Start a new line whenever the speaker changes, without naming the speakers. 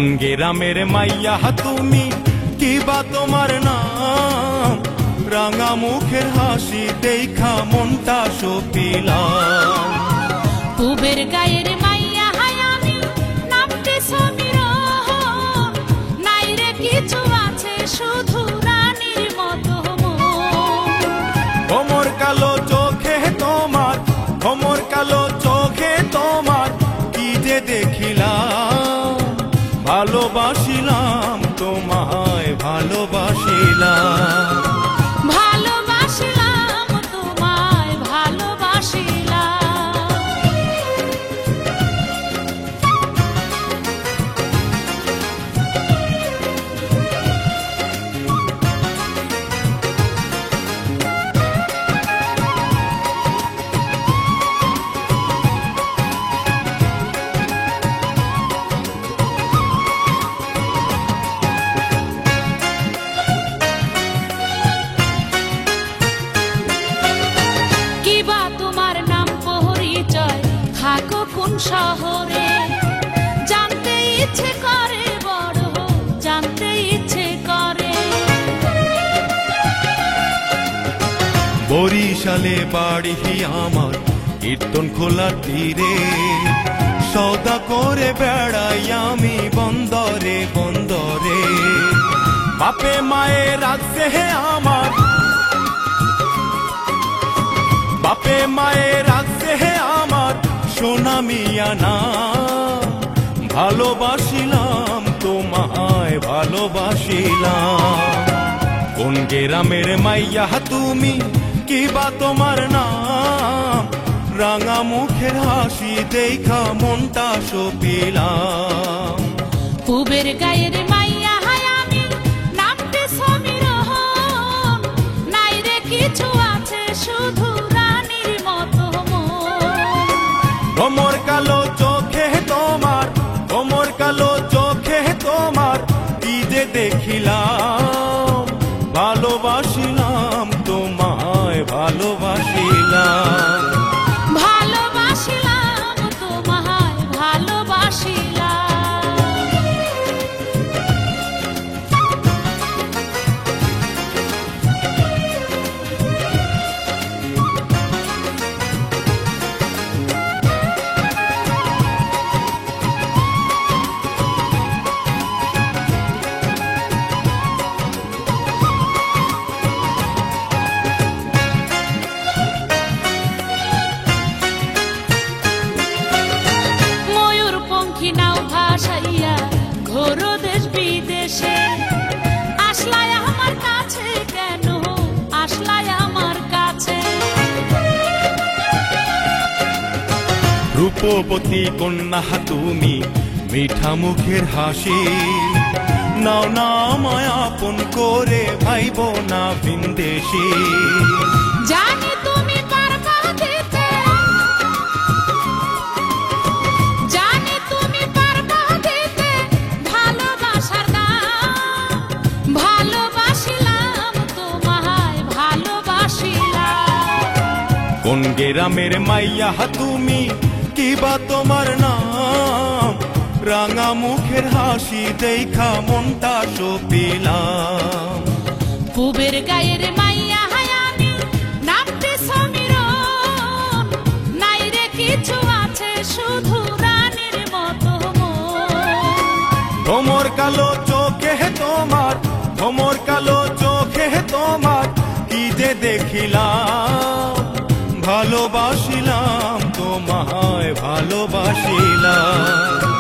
কোন গ্রামের মাইয়া তুমি, কিবা তোমার নাম? রাঙা মুখের হাসি দেখা মনটা সপিলাম।
পুবের গায়ের মাইয়া হায় আমি, নামটি সমীরণ। নাই রে কিছু আছে শুধু রানীর মতো মন।
ভমর কালো চোখে তোমার, ভমর কালো চোখে তোমার, কি যে দেখিলাম। ভালোবাসিলাম তোমায়, ভালোবাসিলাম।
ভালোবাসিলাম তোমায়, ভালোবাসিলাম। কিবা তোমার নাম পরিচয়, থাকো কোন শহরে? জানতে ইচ্ছে করে বড়, জানতে ইচ্ছে করে।
বরিশালে বাড়ি আমার, কীর্তন খোলার তীরে। সওদা করে বেড়াই আমি বন্দরে বন্দরে। বাপে মায়ে রাখছে হে আমার, বাপে মায়ে রাখছে হে আমার সোনা মিয়া না। ভালোবাসিলাম তোমায়, ভালোবাসিলাম। কোন গ্রামের মাইয়া তুমি, কিবা তোমার নাম? রাঙা মুখের হাসি দেখা মনটা সপিলাম।
পুবের গায়ের মাইয়া হায় আমি, নামটি সমীরণ। নাই রে কিছু আছে শুধু রানীর মতো মন।
ভমর কালো চোখে তোমার, ভমর কালো চোখে তোমার, কি যে দেখিলাম। ভালোবাসিলাম তোমায়, ভালোবাসিলাম।
ভালোবাসিলাম তোমায়, ভালোবাসিলাম। নাও ভাসাইয়া ঘোরো দেশ বিদেশে। আসলাই আমার কাছে কেন, আসলাই আমার কাছে?
রূপবতী কন্যা তুমি, মিঠা মুখের হাসি। নাও না আমায় আপন করে, ভাইব না ভিনদেশি।
জানি তুমি পারবা দিতে, জানি তুমি পারবা দিতে ভালোবাসার দাম। ভালোবাসিলাম তোমায়, ভালোবাসিলাম।
কোন গ্রামের মাইয়া তুমি, কিবা তোমার নাম? রাঙা মুখের হাসি দেখা মনটা সপিলাম।
পুবের গায়ের মাইয়া হায় আমি, নামটি সমীরণ। নাই রে কিছু আছে শুধু রানীর মতো মন।
ভমর কালো চোখে তোমার, ভমর কালো চোখে তোমার, কি যে দেখিলাম। ভালোবাসিলাম তোমায়, ভালোবাসিলাম।